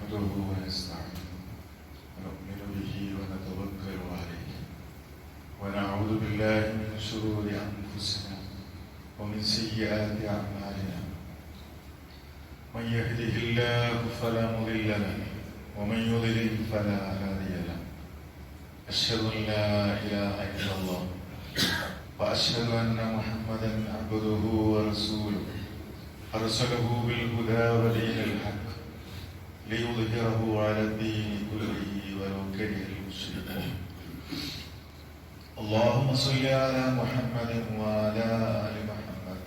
نحمده ونستعينه ونؤمن به ونتوكل عليه ونعوذ بالله من شرور أنفسنا ومن سيئات أعمالنا من يهده الله فلا مضل له ومن يضلل فلا هادي له أشهد أن لا إله إلا الله وأشهد أن محمدا عبده ورسوله أرسله بالهدى ودين الحق ليظهره على الدين كله ولو كره المشركون. اللهم صل على محمد وعلى آل محمد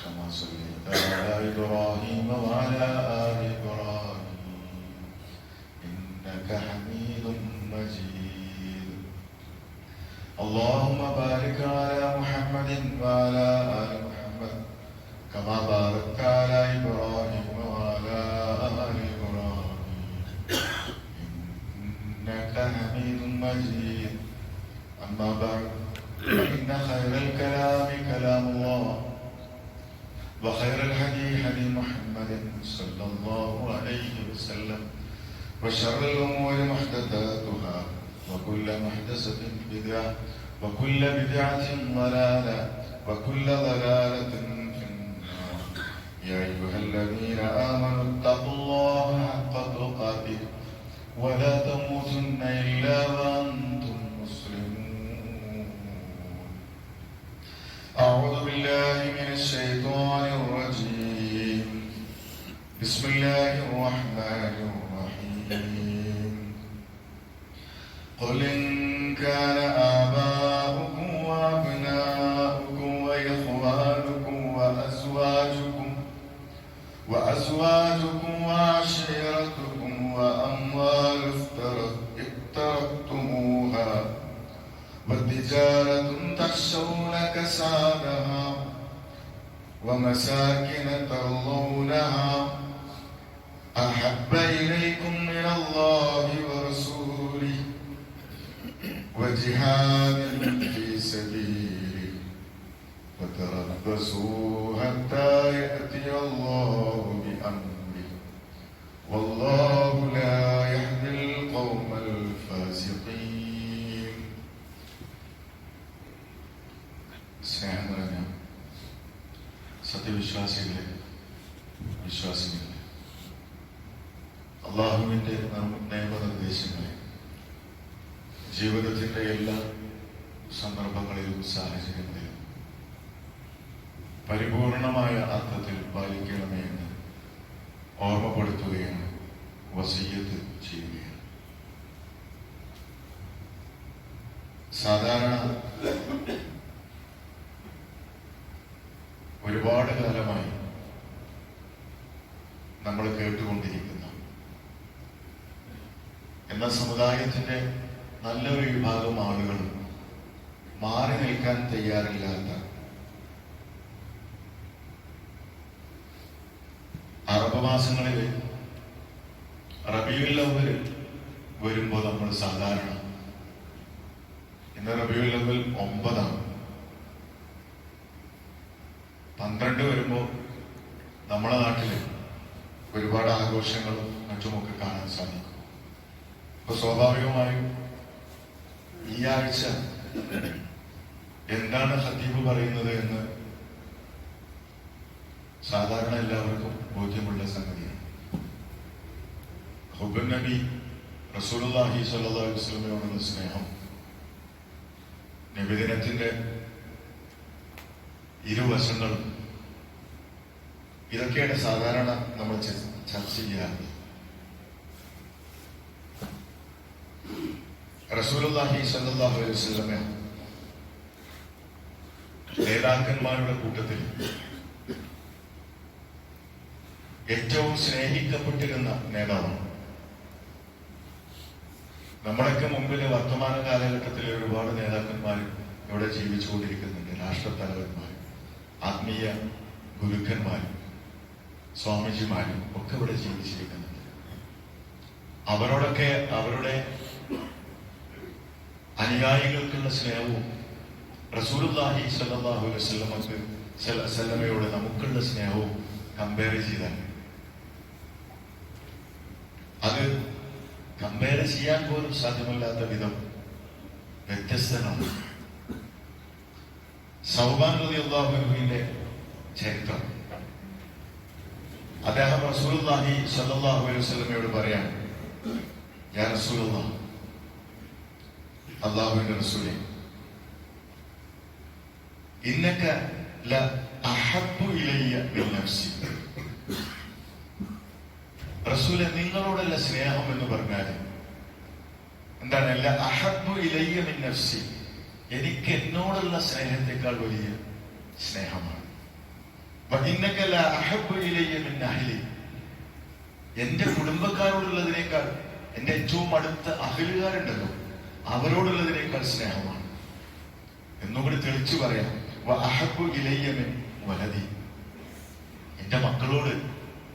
كما صليت على إبراهيم وعلى آل إبراهيم إنك حميد مجيد. اللهم بارك على محمد وعلى آل محمد كما باركت على إبراهيم وعلى آل إبراهيم إنك حميد مجيد. أما بعد فإن خير الكلام كلام الله وخير الهدي هدي محمد صلى الله عليه وسلم وشر الأمور محدثاتها وكل محدثة بدعة وكل بدعة ضلالة وكل ضلالة في النار. يا أيها الذين آمنوا اتقوا الله حق تقاته ولا تموتن إلا وأنتم مسلمون. أعوذ بالله من الشيطان الرجيم. بسم الله الرحمن الرحيم. قل إن كان آباؤكم وأبناؤكم وإخوانكم وأزواجكم وعشيرتكم وأموال اقترفتموها وتجارة تخشون كسادها ومساكن ترضونها أحب إليكم من الله ورسوله وجهاد في سبيله فتربصوا حتى يأتي الله بأمره والله لا يهدي القوم الفاسقين. സ്നേഹം നിറഞ്ഞ സത്യവിശ്വാസികളെ, വിശ്വാസികളെ, അള്ളാഹുവിന്റെ നിയമനിർദ്ദേശങ്ങളെ ജീവിതത്തിന്റെ എല്ലാ സന്ദർഭങ്ങളിലും സാഹചര്യങ്ങളിലും പരിപൂർണമായ അർത്ഥത്തിൽ പാലിക്കണമേ എന്ന് ഓർമ്മപ്പെടുത്തുകയാണ്, വസിയ്യത്ത് ചെയ്യുകയാണ്. സാധാരണ ഒരുപാട് കാലമായി നമ്മൾ കേട്ടുകൊണ്ടിരിക്കുന്ന, എന്നാൽ സമുദായത്തിന്റെ നല്ലൊരു വിഭാഗം ആളുകൾ മാറി നിൽക്കാൻ തയ്യാറില്ലാത്ത അറബ് മാസങ്ങളിൽ റബീഉൽ അവ്വൽ വരുമ്പോൾ നമ്മൾ സാധാരണ, ഇന്ന് റബീഉൽ അവ്വൽ 9 12 വരുമ്പോൾ നമ്മുടെ നാട്ടില് ഒരുപാട് ആഘോഷങ്ങളും മറ്റുമൊക്കെ കാണാൻ സാധിക്കും. അപ്പൊ സ്വാഭാവികമായും ഈ ആഴ്ച എന്താണ് ഖതീബ് പറയുന്നത് എന്ന് സാധാരണ എല്ലാവർക്കും ബോധ്യമുള്ള സംഗതിയാണ്. ഹുബ്ബുൻ നബി റസൂലുള്ളാഹി സ്വല്ലല്ലാഹു അലൈഹി വസല്ലമയോടുള്ള സ്നേഹം, നബിദിനത്തിന്റെ ഇരുവശങ്ങളും, ഇതൊക്കെയാണ് സാധാരണ നമ്മൾ ചർച്ച ചെയ്യാറുള്ളത്. റസൂലുള്ളാഹി സ്വല്ലല്ലാഹു അലൈഹി വസല്ലമ നേതാക്കന്മാരുടെ കൂട്ടത്തിൽ ഏറ്റവും സ്നേഹിക്കപ്പെട്ടിരുന്ന നേതാവാണ്. നമ്മളൊക്കെ മുമ്പില് വർത്തമാന കാലഘട്ടത്തിലെ ഒരുപാട് നേതാക്കന്മാർ ഇവിടെ ജീവിച്ചുകൊണ്ടിരിക്കുന്നുണ്ട്. രാഷ്ട്രത്തലവന്മാർ, ആത്മീയ ഗുരുക്കന്മാരും സ്വാമിജിമാരും ഒക്കെ ഇവിടെ ജീവിച്ചിരിക്കുന്നുണ്ട്. അവരോടൊക്കെ അവരുടെ അനുയായികൾക്കുള്ള സ്നേഹവും റസൂലുള്ളാഹി സ്വല്ലല്ലാഹു അലൈഹി വസല്ലമയോട് നമുക്കുള്ള സ്നേഹവും കമ്പയർ ചെയ്താൽ ഇങ്ങനെ ചെയ്യാൻ പോലും സാധ്യമല്ലാത്ത വിധം വ്യത്യസ്തനാണ്. സൗബാൻ റളിയല്ലാഹു അൻഹുവിന്റെ ചരിത്രം. അദ്ദേഹം റസൂലുള്ളാഹി സ്വല്ലല്ലാഹു അലൈഹി വസല്ലമയോട് പറയാൻ, യാ റസൂലല്ലാഹ്, അല്ലാഹുവിന്റെ റസൂലേ, ഇന്നക ല അഹബ്ബു ഇലയ്യ മിൻ നഫ്സി. റസൂലെ, നിങ്ങളോടുള്ള സ്നേഹം എന്ന് പറഞ്ഞാൽ എന്താണ്? ല അഹബ്ബു ഇലയ്യ മിൻ നഫ്സി, എനിക്ക് എന്നോടുള്ള സ്നേഹത്തെക്കാൾ വലിയ സ്നേഹമാണ്. ഇന്നക ല അഹബ്ബു ഇലയ്യ മിൻ അഹ്ലി, എന്റെ കുടുംബക്കാരോടുള്ളതിനേക്കാൾ, എന്റെ ഏറ്റവും അടുത്ത അഹ്ലുകാരുണ്ടല്ലോ, അവരോടുള്ളതിനേക്കാൾ സ്നേഹമാണ്. എന്നുകൂടി തെളിച്ചു പറയാം, വഅഹബ്ബു ഇലയ്യ മിൻ വലദി, എന്റെ മക്കളോട്,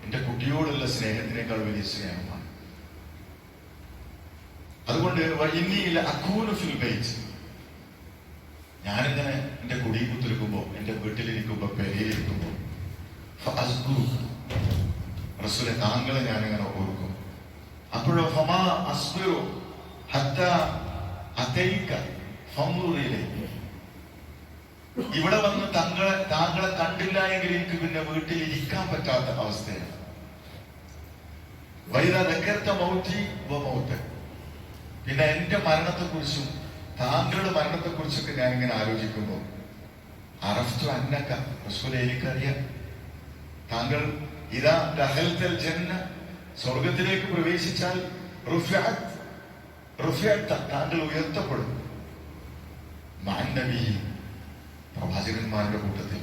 എന്റെ കുട്ടിയോടുള്ള സ്നേഹത്തിനേക്കാൾ വലിയ സ്നേഹമാണ്. അതുകൊണ്ട് വഇന്നി ലഅകൂനു ഫിൽ ബൈത്ത്, ഞാനിങ്ങനെ എന്റെ കുടിയിൽ കുത്തിരിക്കുമ്പോ, എന്റെ വീട്ടിലിരിക്കുമ്പോ, പെരയിലിരിക്കുമ്പോ, ഫഅസ്കുറു, റസൂലെ, താങ്കളെ ഞാനിങ്ങനെ ഓർക്കും. അപ്പോഴോ ഫമാ അസ്ബിറു ഹത്താ അതൈക ഫൻദുർ ഇലൈക, ഇവിടെ വന്ന് താങ്കളെ കണ്ടില്ല എങ്കിൽ എനിക്ക് പിന്നെ വീട്ടിൽ ഇരിക്കാൻ പറ്റാത്ത അവസ്ഥയാണ്. വൈദാ ദക്കർത മൗതി വ മൗതക, പിന്നെ എന്റെ മരണത്തെക്കുറിച്ചും താങ്കളുടെ മരണത്തെക്കുറിച്ചൊക്കെ ഞാനിങ്ങനെ ആലോചിക്കുമ്പോൾ, അറഫ്തു അന്നക, റസൂലേ, എനിക്കറിയാം താങ്കൾ ഇദാ ദഖൽതൽ ജന്ന, സ്വർഗത്തിലേക്ക് പ്രവേശിച്ചാൽ റുഫിഅത, താങ്കൾ ഉയർത്തപ്പെടും, മഅൻ നബി, പ്രവാചകന്മാരുടെ കൂട്ടത്തിൽ.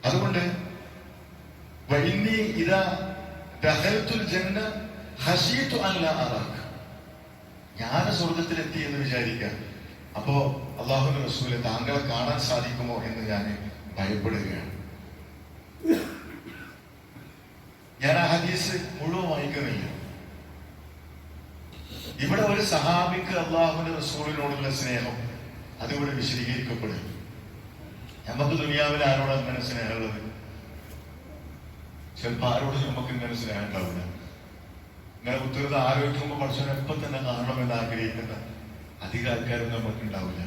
അതുകൊണ്ട് വഇന്നി ഇദാ ദഖൽതുൽ ജന്ന ഖശീതു അൻ ലാ അറാക, ഞാൻ സ്വർഗത്തിലെത്തി എന്ന് വിചാരിക്കുക, അപ്പോ അല്ലാഹുവിന്റെ റസൂലെ, താങ്കളെ കാണാൻ സാധിക്കുമോ എന്ന് ഞാൻ ഭയപ്പെടുകയാണ്. ഞാൻ ആ ഹദീസ് മുഴുവൻ വായിക്കുന്നില്ല. ഇവിടെ ഒരു സഹാബിക്ക് അല്ലാഹുവിന്റെ റസൂലിനോടുള്ള സ്നേഹം അതിവിടെ വിശദീകരിക്കപ്പെടും. നമുക്ക് ദുനിയാവിൽ ആരോട് അങ്ങനെ സ്നേഹമുള്ളത്? ചിലപ്പോ ആരോട് നമുക്ക് ഇങ്ങനെ സ്നേഹം ഉണ്ടാവില്ല. ഇങ്ങനെ ഉത്തരത് ആരോഗ്യമുമ്പോ പഠിച്ചവനെ എപ്പൊ തന്നെ കാണണമെന്ന് ആഗ്രഹിക്കുന്ന അധികം ആൾക്കാരും നമുക്ക് ഉണ്ടാവില്ല.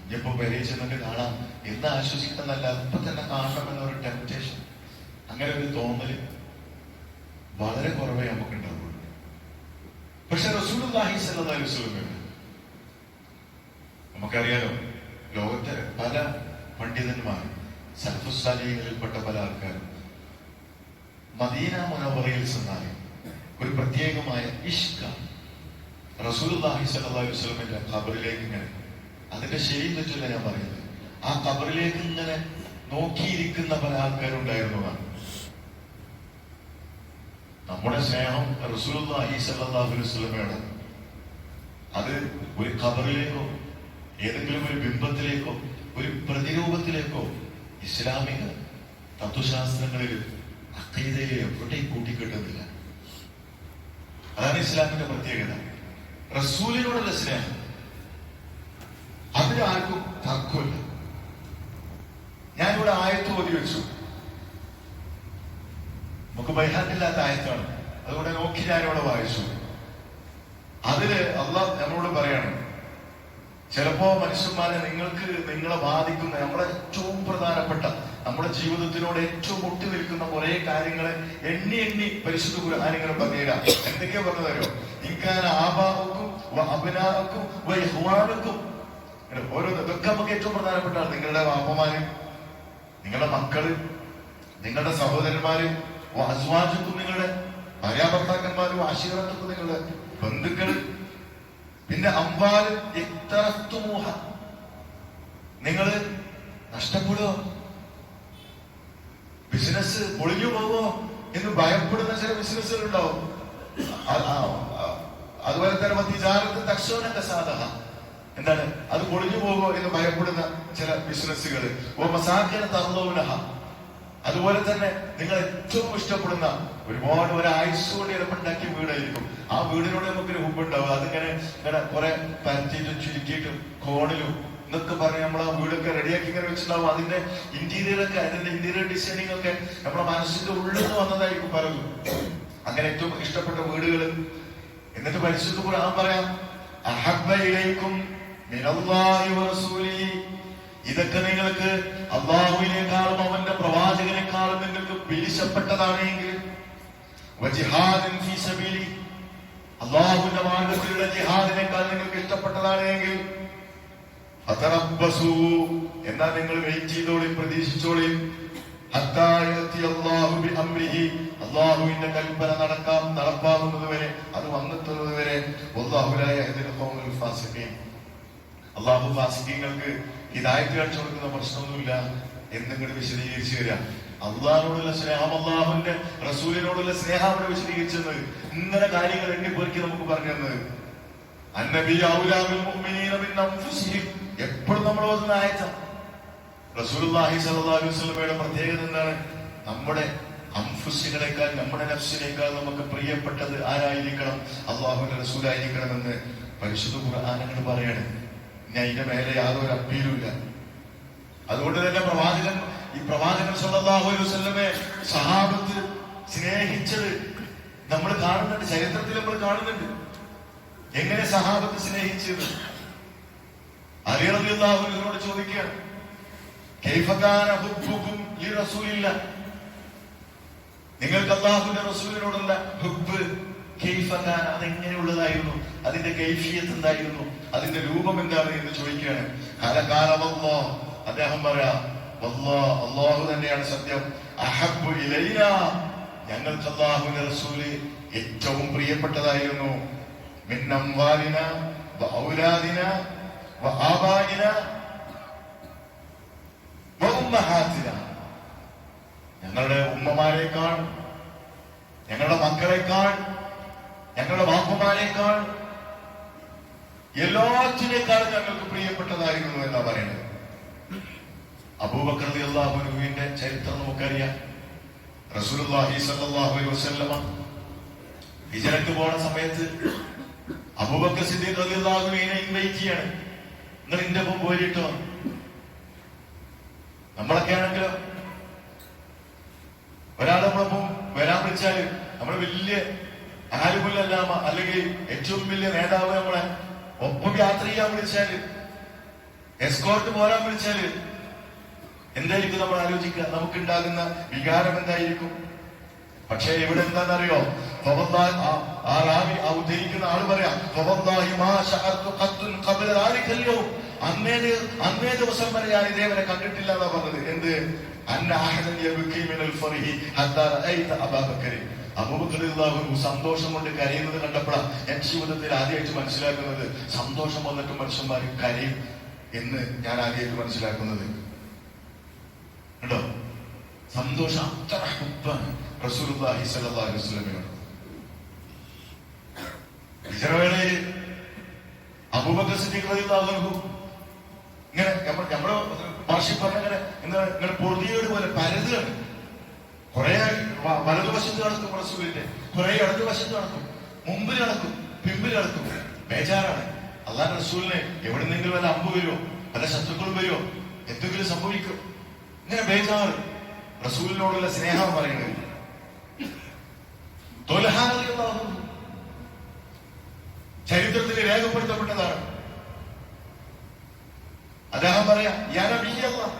ഇനിയിപ്പോ പെരയിൽ ചെന്നിട്ട് കാണാം എന്ന് ആശ്വസിക്കുന്നല്ല, ഇപ്പൊ തന്നെ കാണണമെന്നൊരു ടെംപ്റ്റേഷൻ, അങ്ങനെ ഒരു തോന്നല് വളരെ കുറവേ നമുക്ക് ഉണ്ടാവുള്ളൂ. പക്ഷെ റസൂലുള്ളാഹി സ്വല്ലല്ലാഹു അലൈഹി വസല്ലം, നമുക്കറിയാലോ, ലോകത്തെ പല പണ്ഡിതന്മാർ, സലഫുസ് സാലിഹീങ്ങളിൽപ്പെട്ട പല ആൾക്കാരും മദീന മുനവ്വറയിൽ ചെന്നാൽ ഒരു പ്രത്യേകമായ ഇഷ്ക റസൂലുള്ളാഹി സ്വല്ലല്ലാഹു അലൈഹി വസല്ലമിന്റെ ഖബറിലേക്ക് ഇങ്ങനെ, അതിന്റെ ശരിയും തെറ്റില്ല ഞാൻ പറയുന്നത്, ആ ഖബറിലേക്ക് ഇങ്ങനെ നോക്കിയിരിക്കുന്ന പല ആൾക്കാരുണ്ടായിരുന്നതാണ്. നമ്മുടെ സ്നേഹം റസൂലുള്ളാഹി സ്വല്ലല്ലാഹു അലൈഹി വസല്ലമയുടെ അത് ഒരു ഖബറിലേക്കോ ഏതെങ്കിലും ഒരു ബിംബത്തിലേക്കോ ഒരു പ്രതിരൂപത്തിലേക്കോ ഇസ്ലാമിക തത്വശാസ്ത്രങ്ങളിലും അഖീദയിലും എവിടെയും കൂട്ടിക്കെട്ടുന്നില്ല. അതാണ് ഇസ്ലാമിന്റെ പ്രത്യേകത. റസൂലിനോടുള്ള സ്നേഹം അതിലാർക്കും തർക്കമില്ല. ഞാനിവിടെ ആയത്ത് ഓതി വെച്ചു, നമുക്ക് ബൈഹാറ്റില്ലാത്ത ആയത്താണ്, അതുകൊണ്ട് നോക്കി ഞാനിവിടെ വായിച്ചു. അതില് അള്ളാഹ് നമ്മളോട് പറയാണ്, ചിലപ്പോ മനുഷ്യന്മാരെ നിങ്ങളെ ബാധിക്കുന്ന, നമ്മുടെ ഏറ്റവും പ്രധാനപ്പെട്ട, നമ്മുടെ ജീവിതത്തിനോട് ഏറ്റവും ഒട്ടി നിൽക്കുന്ന കുറെ കാര്യങ്ങളെ എണ്ണി എണ്ണി പരിശുദ്ധ ഖുർആനിങ്ങനെ പറഞ്ഞുതരാം. എന്തൊക്കെയാ പറഞ്ഞു തരുമോ? ഇൻകാന ആബാഉക്കും വഅബ്നാഉക്കും വഇഖ്വാനുക്കും, ഓരോ ഇതൊക്കെ നമുക്ക് ഏറ്റവും പ്രധാനപ്പെട്ടാണ്. നിങ്ങളുടെ വാപ്പമാര്, നിങ്ങളുടെ മക്കള്, നിങ്ങളുടെ സഹോദരന്മാര്, അസ്വാജുക്കും, നിങ്ങളുടെ ഭാര്യാഭർത്താക്കന്മാരും, ആശീർവാദത്തും, നിങ്ങളുടെ ബന്ധുക്കള്, പിന്നെ അമ്പാല് ഇഖ്തറഫ്തുമൂഹ, നിങ്ങള് നഷ്ടപ്പെടുമോ, ബിസിനസ് പൊളിഞ്ഞു പോവോ എന്ന് ഭയപ്പെടുന്ന ചില ബിസിനസ്സുകൾ ഉണ്ടാവും. അതുപോലെ തന്നെ തിജാറത്ത് തക്ഷോനൊക്കെ സാധന, എന്താണ് അത് പൊളിഞ്ഞു പോവോ എന്ന് ഭയപ്പെടുന്ന ചില ബിസിനസ്സുകൾ. അതുപോലെ തന്നെ നിങ്ങൾ ഏറ്റവും ഇഷ്ടപ്പെടുന്ന ഒരുപാട് ഒരായുസ്സുകൊണ്ട് ചിലപ്പുണ്ടാക്കിയ വീടായിരിക്കും. ആ വീടിനോട് നമുക്കൊരു ഹുബുണ്ടാവും. അതിങ്ങനെ ഇങ്ങനെ കുറെ പരത്തിയിട്ടും ചുരുക്കിയിട്ടും കോണിലും എന്നൊക്കെ പറഞ്ഞ് നമ്മൾ ആ വീടൊക്കെ റെഡിയാക്കി ഇങ്ങനെ വെച്ചിട്ടുണ്ടാവും. അതിന്റെ ഇന്റീരിയർ ഡിസൈനിങ് ഒക്കെ നമ്മുടെ മനസ്സിന്റെ ഉള്ളിൽ നിന്ന് വന്നതായിരിക്കും പലതും. അങ്ങനെ ഏറ്റവും ഇഷ്ടപ്പെട്ട വീടുകൾ എന്നിട്ട് പരിശുദ്ധ ഖുർആൻ പറയാം, അഹബ്ബ ഇലൈക്കും മിനല്ലാഹി വറസൂലിഹി, ഇതൊക്കെ നിങ്ങൾക്ക് അല്ലാഹുവിനേക്കാളും അവന്റെ പ്രവാചകനേക്കാളും നിങ്ങൾക്ക് പിരിശപ്പെട്ടതാണെങ്കിൽ, വജിഹാദൻ ഫീ സബീലി, അല്ലാഹുവിന്റെ മാർഗ്ഗത്തിലുള്ള ജിഹാദിനേക്കാൾ നിങ്ങൾക്ക് ഇഷ്ടപ്പെട്ടതാണെങ്കിൽ, ഫതറബ്ബസൂ, എന്നാൽ നിങ്ങൾ വെയിറ്റ് ചെയ്തോളി, പ്രതീക്ഷിച്ചോളി, ഹത്താ യഅതി അല്ലാഹു ബിഅംരിഹി, അല്ലാഹുവിന്റെ കൽപ്പന നടപ്പാകുന്നത് വരെ, അത് വന്നെത്തുന്നത് വരെ. വല്ലാഹു ലാ യഹ്ദിൽ ഖൗമൽ ഫാസിഖീൻ, അല്ലാഹു ഫാസിഖീങ്ങൾക്ക് ഹിദായത്ത് കാണിച്ചു കൊടുക്കുന്ന പ്രശ്നമൊന്നുമില്ല എന്നിങ്ങോട്ട് വിശദീകരിച്ചു തരാം. അള്ളാഹിനോടുള്ള സ്നേഹം, അള്ളാഹുവിന്റെ റസൂലിനോടുള്ള സ്നേഹം അവിടെ വിശദീകരിച്ചത് ഇങ്ങനെ കാര്യങ്ങൾ എണ്ണിപ്പെറുക്കി നമുക്ക് പറഞ്ഞു തന്നത്. അന്നബി ഔലാ ബിൽ മുഅ്മിനീന മിൻ അൻഫുസിഹിം, എപ്പോഴും നമ്മൾ ഓതുന്ന ആയത്ത്. റസൂലുള്ളാഹി സ്വല്ലല്ലാഹു അലൈഹി വസല്ലമയുടെ പ്രത്യേകത എന്താണ്? നമ്മുടെ അൻഫുസിനേക്കാൾ, നമ്മുടെ നഫ്സിനേക്കാൾ നമുക്ക് പ്രിയപ്പെട്ടത് ആരായിരിക്കണം? അള്ളാഹുവിന്റെ റസൂലായിരിക്കണമെന്ന് പരിശുദ്ധ ഖുർആൻ അങ്ങോട്ട് പറയാണ്. ഇനി അതിന്റെ മേലെ യാതൊരു അപ്പീലുമില്ല. അതുകൊണ്ട് തന്നെ പ്രവാചകൻ സ്വല്ലല്ലാഹു അലൈഹി വസല്ലമയെ സഹാബത്ത് സ്നേഹിച്ചത് നമ്മൾ കാണുന്നുണ്ട്, ചരിത്രത്തിൽ നമ്മൾ കാണുന്നുണ്ട്. എങ്ങനെ സഹാബത്ത് സ്നേഹിച്ചത്? അലി റളിയല്ലാഹു അൻഹുവിനോട് ചോദിക്കുകയാണ്, കൈഫ കാന ഹുബ്ബുകും ലിറസൂലില്ലാഹ്, നിങ്ങൾക്ക് അല്ലാഹുവിന്റെ റസൂലിനോടുള്ള ഹുബ്ബ് കൈഫ കാന, അതെങ്ങനെയുള്ളതായിരുന്നു? അതിന്റെ കൈഫിയത്ത് എന്തായിരുന്നു? അതിന്റെ രൂപം എന്താണ് എന്ന് ചോദിക്കുകയാണ്. ഖലഖാന വല്ലാഹ്, അദ്ദേഹം പറയാ, വല്ലാഹ്, അല്ലാഹു തന്നെയാണ് സത്യം. അഹബ്ബു ഇലൈനാ, ഞങ്ങൾക്ക് അല്ലാഹുവിന്റെ റസൂല് ഏറ്റവും പ്രിയപ്പെട്ടതായിരുന്നു. മിൻ അംവാലിന വ ഔലാദിന വ ആബായിന വ ഉമ്മഹാതിന, ഞങ്ങളുടെ ഉമ്മമാരെക്കാൾ, ഞങ്ങളുടെ മക്കളെക്കാൾ, ഞങ്ങളുടെ വാപ്പമാരെക്കാൾ, എല്ലാറ്റിനേക്കാളും ഞങ്ങൾക്ക് പ്രിയപ്പെട്ടതായിരുന്നു എന്നാ പറയുന്നത്. അബൂബക്കർ റളിയല്ലാഹു അൻഹുവിന്റെ ചരിത്രം നമുക്കറിയാം. റസൂലുള്ളാഹി സ്വല്ലല്ലാഹു അലൈഹി വസല്ലമ ഹിജ്റക്ക് പോണ സമയത്ത് അബൂബക്കർ സിദ്ദീഖ് റളിയല്ലാഹു അൻഹുവിനെ ഇൻവൈറ്റ് ചെയ്യാണ്, നിങ്ങൾ എന്റെ ഒപ്പം പോയിട്ടോ. നമ്മളൊക്കെ ആണെങ്കിലോ ഒരാൾ നമ്മളൊപ്പം വരാൻ വിളിച്ചാല് നമ്മള് വലിയ ആലുമുല്ലല്ലാമ അല്ലെങ്കിൽ ഏറ്റവും വലിയ നേതാവ് നമ്മളെ ഒപ്പം യാത്ര ചെയ്യാൻ വിളിച്ചാല്, എസ്കോർട്ട് പോരാൻ വിളിച്ചാല് എന്തായിരിക്കും നമ്മൾ ആലോചിക്കുക? നമുക്കുണ്ടാകുന്ന വികാരം എന്തായിരിക്കും? പക്ഷേ ഇവിടെ എന്താണെന്നറിയോ? ഉദ്ധരിക്കുന്ന ആള് പറയാം, അന്നേ ദിവസം വരെ ഞാൻ ഇതേവരെ കണ്ടിട്ടില്ല എന്നാ പറഞ്ഞത്. എന്ത്? അബൂബക്കർ റളിയല്ലാഹു അൻഹു സന്തോഷം കൊണ്ട് കരയുന്നത് കണ്ടപ്പോഴാണ് ഞാൻ ജീവിതത്തിൽ ആദ്യമായിട്ട് മനസ്സിലാക്കുന്നത്, സന്തോഷം വന്നിട്ട് മനുഷ്യന്മാർ കരയും എന്ന് ഞാൻ ആദ്യമായിട്ട് മനസ്സിലാക്കുന്നത്. കേട്ടോ, സന്തോഷം അത്ര ഹുബ്ബാണ് റസൂലുള്ളാഹി സ്വല്ലല്ലാഹു അലൈഹി വസല്ലമയോട്. ഹിജ്റവേളയിൽ അബൂബക്കർ സിദ്ദീഖ് റളിയല്ലാഹു അൻഹു ഇങ്ങനെ നമ്മുടെ ഭാഷ പറഞ്ഞ ഇങ്ങനെ പൊറുതിയോട് പോലെ പരതുകയാണ്. കുറെ വലതുവശത്ത് നടക്കും റസൂലിന്റെ, കുറെ ഇടതുവശത്ത് നടക്കും, മുമ്പിൽ നടക്കും, പിമ്പിൽ നടക്കും. ബേജാറാണ്. അല്ലാഹുവിന്റെ റസൂലിനെ എവിടെന്നെങ്കിലും വല്ല അമ്പ് വരുമോ, വല്ല ശത്രുക്കളും വരുമോ, എന്തെങ്കിലും സംഭവിക്കും, ഇങ്ങനെ ബേജാറ്. റസൂലിനോടുള്ള സ്നേഹം പറയുന്നത്. ചരിത്രത്തിൽ രേഖപ്പെടുത്തപ്പെട്ടതാണ്. അദ്ദേഹം പറയാ, യാ നബിയല്ലാഹ്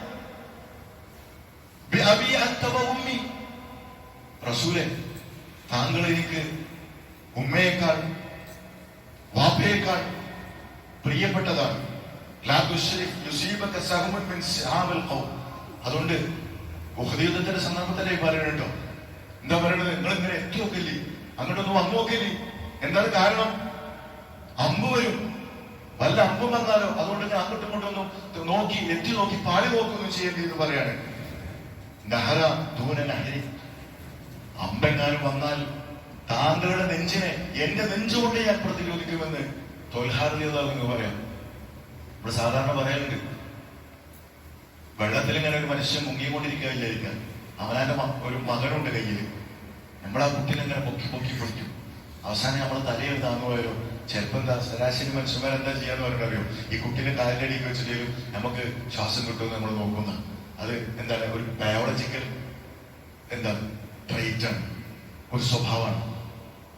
ബിഅബി അൻത വ ഉമ്മി, റസൂലേ, താങ്കൾ എനിക്ക് ഉമ്മയേക്കാൾ വാപ്പയേക്കാൾ പ്രിയപ്പെട്ടതാണ്. ലാ തുശ്രിക് യുസീബക സഹമുൻ മിൻ സിഹാബിൽ ഖൗം. അതുകൊണ്ട് ഉഹദ് യുദ്ധത്തിന്റെ സന്ദർഭത്തിലേക്ക് പറയുന്നുണ്ടോ, എന്താ പറയണത്? നിങ്ങൾ ഇങ്ങനെ എത്തി നോക്കില്ലേ, അങ്ങോട്ടൊന്ന് വന്നു നോക്കില്ലേ? എന്താണ് കാരണം? അമ്പ് വരും, വല്ല അമ്പും വന്നാലോ, അതുകൊണ്ട് ഞാൻ അങ്ങോട്ടും ഇങ്ങോട്ടൊന്നും നോക്കി എത്തി നോക്കി പാടി നോക്കൊന്നും ചെയ്യേണ്ടി എന്ന് പറയാണ്. നഹറ ദൂന നഹരി, അമ്പെങ്ങാനും വന്നാൽ താങ്കളുടെ നെഞ്ചിനെ എന്റെ നെഞ്ചുകൊണ്ട് ഞാൻ പ്രതിരോധിക്കുമെന്ന് ത്വൽഹാ റളിയല്ലാഹു അൻഹു പറയാം. ഇവിടെ സാധാരണ പറയാറുണ്ട്, വെള്ളത്തിൽ ഇങ്ങനെ ഒരു മനുഷ്യൻ മുങ്ങിക്കൊണ്ടിരിക്കുക വിചാരിക്കാൻ, അവനാന്റെ ഒരു മകനുണ്ട് കയ്യിൽ, നമ്മളാ കുട്ടീനെ ഇങ്ങനെ പൊക്കി പൊക്കി പൊടിക്കും. അവസാനം നമ്മൾ തലയിൽ താങ്ങുപോയാലോ, ചിലപ്പോൾ എന്താ ശരാശരി മനുഷ്യന്മാരെന്താ ചെയ്യാന്ന് പറഞ്ഞറിയോ, ഈ കുട്ടീനെ കാലിന്റെ അടിക്ക് വെച്ചിട്ടും നമുക്ക് ശ്വാസം കിട്ടുമെന്ന് നമ്മൾ നോക്കുന്ന അത് എന്താണ്, ഒരു ബയോളജിക്കൽ എന്താ ട്രൈറ്റാണ്, ഒരു സ്വഭാവമാണ്.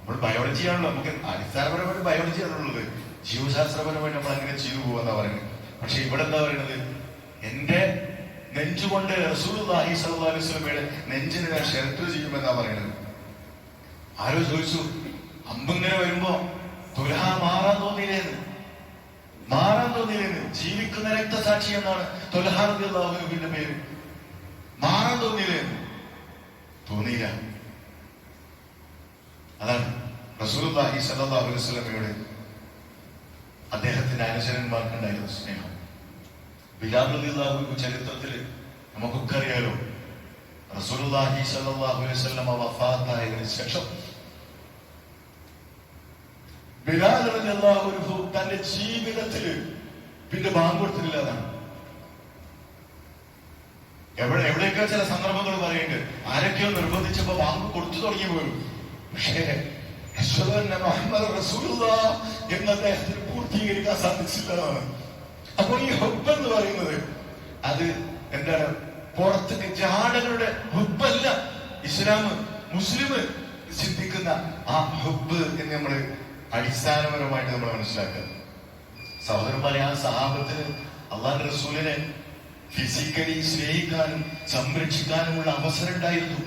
നമ്മൾ ബയോളജിയാണല്ലോ, നമുക്ക് അടിസ്ഥാനപരമായിട്ട് ബയോളജിയാണുള്ളത്, ജീവശാസ്ത്രപരമായിട്ട് നമ്മൾ അങ്ങനെ ചെയ്തു പോവാന്നാ പറയുന്നത്. പക്ഷെ ഇവിടെ എന്താ പറയുന്നത്, എന്റെ നെഞ്ചുകൊണ്ട് റസൂലുള്ളാഹി സ്വല്ലല്ലാഹു അലൈഹി വസല്ലമയുടെ നെഞ്ചിന് ഞാൻ ഷെൽട്ടർ ചെയ്യുമെന്നാ പറയുന്നത്. ആരോ ചോദിച്ചു, അമ്പിങ്ങനെ വരുമ്പോ തുലഹ മാറാൻ തോന്നിയില്ലേന്ന്, ജീവിക്കുന്ന രക്തസാക്ഷി എന്നാണ് തുലഹ റളിയല്ലാഹു അൻഹുവിന്റെ പേര്. മാറാൻ തോന്നിയില്ലേന്ന്? തോന്നിയില്ല. അതാണ് റസൂലുള്ളാഹി സ്വല്ലല്ലാഹു അലൈഹി വസല്ലമയോട് അദ്ദേഹത്തിന്റെ അനുചരന്മാർക്കുണ്ടായിരുന്ന സ്നേഹം. ബിലാൽ റളിയല്ലാഹു അൻഹു ചരിത്രത്തിൽ നമുക്കൊക്കെ അറിയാലോ, റസൂലുള്ളാഹി സ്വല്ലല്ലാഹു അലൈഹി വസല്ലമ വഫാത്തായതിനു ശേഷം ബിലാൽ റളിയല്ലാഹു അൻഹു തന്റെ ജീവിതത്തിൽ പിന്നെ ബാങ്ക് കൊടുത്തിട്ടില്ല. അതാണ് എവിടെയൊക്കെ ചില സന്ദർഭങ്ങൾ പറയുന്നുണ്ട്, ആരൊക്കെയോ നിർബന്ധിച്ചപ്പോ ബാങ്ക് കൊടുത്തു തുടങ്ങി പോലും, പക്ഷേ അശ്ഹദു അന്ന മുഹമ്മദ് റസൂലുള്ളാഹ് എന്ന് അദ്ദേഹത്തിന് പൂർത്തീകരിക്കാൻ സാധിച്ചില്ല. അപ്പൊ ഈ ഹുബ്ബ് എന്ന് പറയുന്നത് അത് എന്താണ്, പുറത്തേക്ക് ജാടകളുടെ ഹുബ്ബല്ല. ഇസ്ലാം മുസ്ലിം ചിന്തിക്കുന്ന ആ ഹുബ്ബ് എന്ന് നമ്മൾ അടിസ്ഥാനപരമായിട്ട് നമ്മൾ മനസ്സിലാക്കുക. സഹോദരന്മാരെ, ആ സഹാബത്തിന് അള്ളാഹുവിന്റെ റസൂലിനെ ഫിസിക്കലി സ്നേഹിക്കാനും സംരക്ഷിക്കാനുമുള്ള അവസരം ഉണ്ടായിരുന്നു.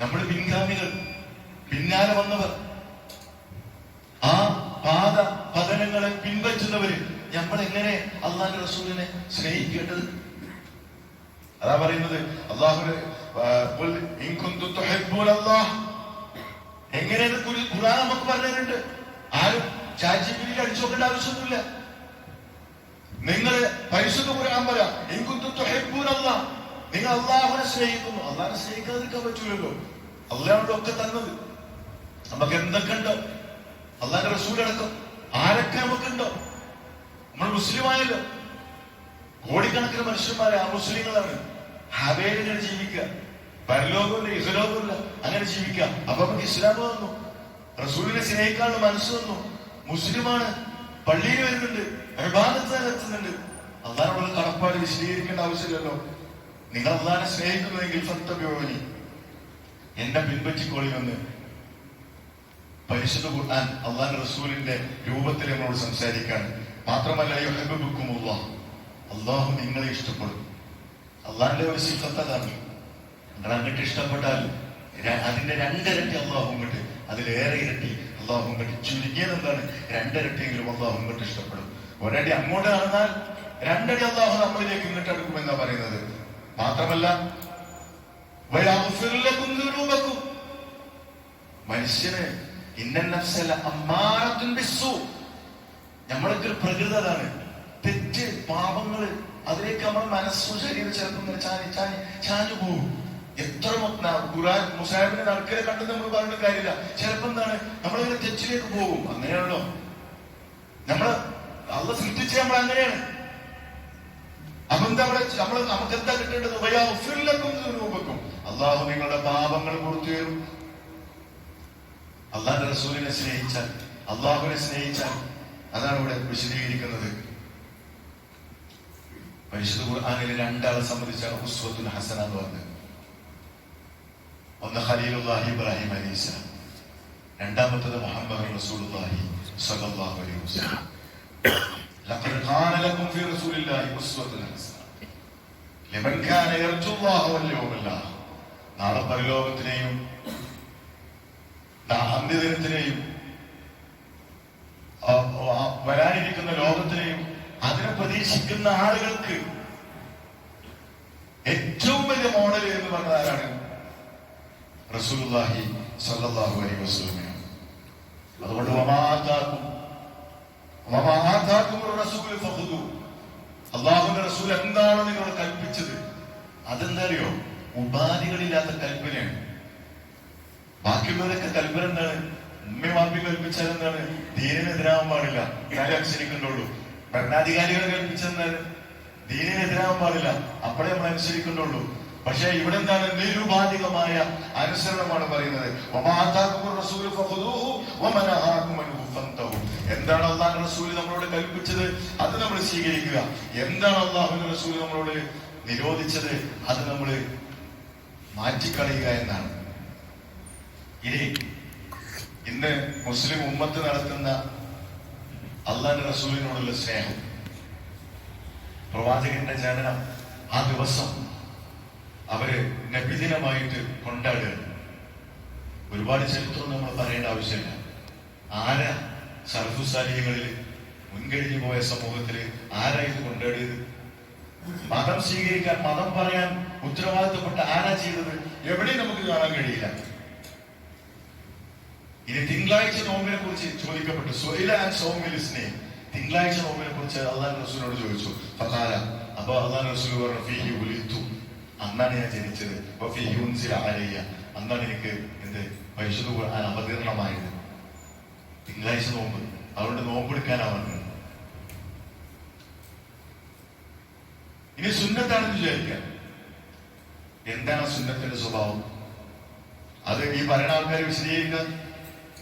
നമ്മൾ പിൻഗാമികൾ, പിന്നാലെ വന്നവർ, ആ പാത പതനങ്ങളെ പിൻപറ്റുന്നവര്, നമ്മൾ എങ്ങനെ അള്ളാഹുവിന്റെ റസൂലിനെ സ്നേഹിക്കേണ്ടത്? അതാ പറയുന്നത്, എങ്ങനെയാണ് ഖുർആൻ നമുക്ക് പറഞ്ഞിട്ടുണ്ട്. ആരും ചാറ്റ്ജിപിടിയിൽ അടിച്ചു നോക്കേണ്ട ആവശ്യമൊന്നുമില്ല. നിങ്ങൾ പരിശുദ്ധ ഖുർആൻ പറയാം, നിങ്ങൾ അള്ളാഹുവിനെ സ്നേഹിക്കുന്നു. അള്ളാഹിനെ സ്നേഹിക്കാതിരിക്കാൻ പറ്റൂലല്ലോ. അള്ളാഹുടെ ഒക്കെ തന്നത് നമുക്ക് എന്തൊക്കെ ഉണ്ടോ, അള്ളാഹിന്റെ റസൂലടക്കം ആരൊക്കെ നമുക്കുണ്ടോ. നമ്മൾ മുസ്ലിമായല്ലോ, കോടിക്കണക്കിന് മനുഷ്യന്മാരെ ആ മുസ്ലിങ്ങളാണ്. ഹബേലിങ്ങനെ ജീവിക്കുക, പരലോകമില്ല ഇഹലോകമില്ല, അങ്ങനെ ജീവിക്കുക. അപ്പൊ നമുക്ക് ഇസ്ലാം വന്നു, റസൂലിനെ സ്നേഹിക്കാനുള്ള മനസ്സ് വന്നു, മുസ്ലിമാണ്, പള്ളിയിൽ വരുന്നുണ്ട്, ഇബാദത്ത് നടത്തുന്നുണ്ട്. അള്ളാഹിനോടുള്ള കടപ്പാട് വിശദീകരിക്കേണ്ട ആവശ്യമില്ലല്ലോ. നിങ്ങൾ അള്ളാഹിനെ സ്നേഹിക്കുന്നുവെങ്കിൽ ഫത്തബിഊനി, എന്നെ പിൻപറ്റിക്കോളിമെന്ന് പരിശുദ്ധ ഖുർആൻ അള്ളാഹുവിന്റെ റസൂലിന്റെ രൂപത്തിൽ നമ്മളോട് സംസാരിക്കാണ്. മാത്രമല്ല യുഹിബ്ബുക്കുമുല്ലാഹ്, അള്ളാഹു നിങ്ങളെ ഇഷ്ടപ്പെടും. അള്ളാഹിന്റെ ഒരു സിഫത്ത് അതാണ്. നിങ്ങൾ അങ്ങോട്ട് ഇഷ്ടപ്പെട്ടാൽ അതിന്റെ രണ്ടിരട്ടി അള്ളാഹു ഇങ്ങോട്ട്, അതിലേറെ ഇരട്ടി അള്ളാഹു ഇങ്ങോട്ട്. ചുരുങ്ങിയത് എന്താണ്, രണ്ടിരട്ടിയെങ്കിലും അള്ളാഹു ഇങ്ങോട്ട് ഇഷ്ടപ്പെടും. ഒരടി അങ്ങോട്ട് നടന്നാൽ രണ്ടടി അള്ളാഹു നമ്മളിലേക്ക് ഇങ്ങോട്ട് എടുക്കുമെന്നാ പറയുന്നത്. മാത്രമല്ല മനുഷ്യന് നമ്മളൊക്കെ ഒരു പ്രകൃതി അതാണ്, തെറ്റ് പാപങ്ങള്, അതിലേക്ക് നമ്മുടെ മനസ്സും ശരീരം ചിലപ്പോൾ ചാഞ്ഞു പോകും. എത്ര ഖുർആൻ മുസാഹിബിന്റെ നടക്കലെ കണ്ടു നമ്മൾ പറഞ്ഞ കാര്യമില്ല. ചിലപ്പോ എന്താണ്, നമ്മളിങ്ങനെ തെറ്റിലേക്ക് പോകും. അങ്ങനെയാണല്ലോ നമ്മള് അള്ളാഹ് സൃഷ്ടിച്ച് നമ്മൾ അങ്ങനെയാണ്. അപ്പൊ എന്താ നമുക്ക് എന്താ കിട്ടേണ്ടത്? രൂപക്കും അള്ളാഹു നിങ്ങളുടെ പാപങ്ങൾ പുറത്തു വരും. അള്ളാഹുന്റെ റസൂലിനെ സ്നേഹിച്ചാൽ, അള്ളാഹുവിനെ സ്നേഹിച്ചാൽ, അതാണ് ഇവിടെ വിശദീകരിക്കുന്നത്. പരിശുദ്ധ ഖുർആനിലെ രണ്ടാളെ സംബന്ധിച്ചാണ് ഉസ്വത്തുൽ ഹസന എന്ന് പറഞ്ഞത്. ഒന്ന് ഖലീലുല്ലാഹി ഇബ്രാഹിം അലൈഹിസ്സലാം, രണ്ടാമത്തത് മുഹമ്മദ് റസൂലുള്ളാഹി സ്വല്ലല്ലാഹു അലൈഹി വസല്ലം. ലഖദ് കാന ലക്കും ഫീ റസൂലില്ലാഹി ഉസ്വത്തുൻ ഹസന ലിമൻ കാന യർജുല്ലാഹ വൽ യൗമൽ ആഖിർ. നാളെ പരലോകത്തിനെയും അന്ത്യദിനത്തിനെയും വരാനിരിക്കുന്ന ലോകത്തിനെയും അതിനെ പ്രതീക്ഷിക്കുന്ന ആളുകൾക്ക് ഏറ്റവും വലിയ മോഡൽ എന്ന് പറഞ്ഞ ആരാണ്? റസൂലുള്ളാഹി സ്വല്ലല്ലാഹു അലൈഹി വസല്ലം. അതുകൊണ്ട് അള്ളാഹുവിന്റെ റസൂൽ എന്താണോ നിങ്ങളോട് കൽപ്പിച്ചത്, അതെന്താ അറിയോ? ഉപാധികളില്ലാത്ത കൽപ്പനയാണ്. ബാക്കിയുള്ളവരൊക്കെ കൽപ്പന എന്താണ്? ഉമ്മയും വാപ്പയും കൽപ്പിച്ചാൽ എന്താണ്? ദീനിനെതിരാവാൻ പാടില്ല, എന്നാലേ അനുസരിക്കണ്ടുള്ളൂ. ഭരണാധികാരികളെ കൽപ്പിച്ചെന്താണ്? ദീനിനെതിരാവാൻ പാടില്ല, അപ്പോഴേ നമ്മൾ അനുസരിക്കണ്ടുള്ളൂ. പക്ഷെ ഇവിടെ എന്താണ്? നിരുപാധികമായ അനുസരണമാണ് പറയുന്നത്. എന്താണ് അള്ളാഹു റസൂൽ നമ്മളോട് കൽപ്പിച്ചത്, അത് നമ്മൾ സ്വീകരിക്കുക. എന്താണ് അള്ളാഹുവിന്റെ റസൂൽ നമ്മളോട് നിരോധിച്ചത്, അത് നമ്മൾ മാറ്റിക്കളയുക എന്നാണ്. ഇനി ഇന്ന് മുസ്ലിം ഉമ്മത്ത് നടത്തുന്ന അള്ളാന്റെ റസൂലിനോടുള്ള സ്നേഹം, പ്രവാചകന്റെ ജനനം, ആ ദിവസം അവര് നബിദിനമായിട്ട് കൊണ്ടാടുകയാണ്. ഒരുപാട് ചരിത്രം നമ്മൾ പറയേണ്ട ആവശ്യമില്ല. ആരാ സർഫുസാലികളിൽ മുൻകഴിഞ്ഞു പോയ സമൂഹത്തില് ആരാ ഇത് കൊണ്ടാടിയത്? മതം സ്വീകരിക്കാൻ, മതം പറയാൻ ഉത്തരവാദിത്തപ്പെട്ട ആരാ ചെയ്തത്? എവിടെയും നമുക്ക് കാണാൻ കഴിയില്ല. ഇനി തിങ്കളാഴ്ച നോമ്പിനെ കുറിച്ച് ചോദിക്കപ്പെട്ടു. തിങ്കളാഴ്ച നോമ്പിനെ കുറിച്ച് അള്ളാഹു റസൂലിനോട് ചോദിച്ചു. ഫഖാല, അപ്പൊ അള്ളാഹു റസൂൽ പറഞ്ഞു, ഫീഹി ഉലിതു, അന്നാണ് ഞാൻ ജനിച്ചത്. ഫീഹി ഉൻസില അലയ്യ, അന്നാണ് എനിക്ക് എന്ത് പരിശുദ്ധ ഖുർആൻ അവതീർണമായത്. തിങ്കളാഴ്ച നോമ്പ്, അതുകൊണ്ട് നോമ്പെടുക്കാനാവുന്നത്. ഇനി സുന്നത്താണെന്ന് വിചാരിക്കാം. എന്താണ് സുന്നത്തിന്റെ സ്വഭാവം? അത് ഈ പറയുന്ന ആൾക്കാർ വിശദീകരിക്കുക,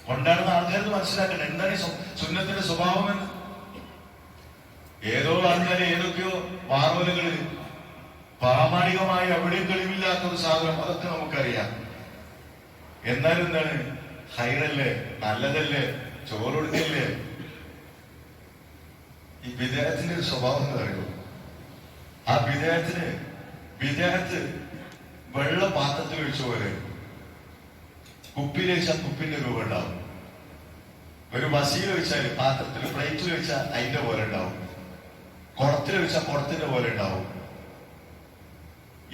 കൊണ്ടാടുന്ന ആൾക്കാർക്ക് മനസ്സിലാക്കണം എന്താണ് ഈ സുന്നത്തിന്റെ സ്വഭാവം എന്ന്. ഏതോ ആൾക്കാരെ ഏതൊക്കെയോ വാറോലുകളിൽ പ്രാമാണികമായി എവിടെയും കഴിവില്ലാത്ത ഒരു സാധനം, അതൊക്കെ നമുക്കറിയാം. എന്നാലും എന്താണ്, ഹൈറല്ലേ, നല്ലതല്ലേ, ചോറ് കൊടുക്കല്ലേ? ഈ വിദേഹത്തിന്റെ ഒരു സ്വഭാവം എന്ന് പറയുമോ? ആ വിദേഹത്ത് വെള്ള പാത്രത്തിൽ ഒഴിച്ച പോലെ, കുപ്പിയിൽ വെച്ചാൽ കുപ്പിന്റെ രൂപം ഉണ്ടാവും. ഒരു വസിയിൽ വെച്ചാൽ പാത്രത്തിൽ, പ്ലേറ്റിൽ വെച്ചാൽ അതിന്റെ പോലെ ഉണ്ടാവും. കുടത്തിൽ വെച്ചാൽ കുടത്തിന്റെ പോലെ ഉണ്ടാവും.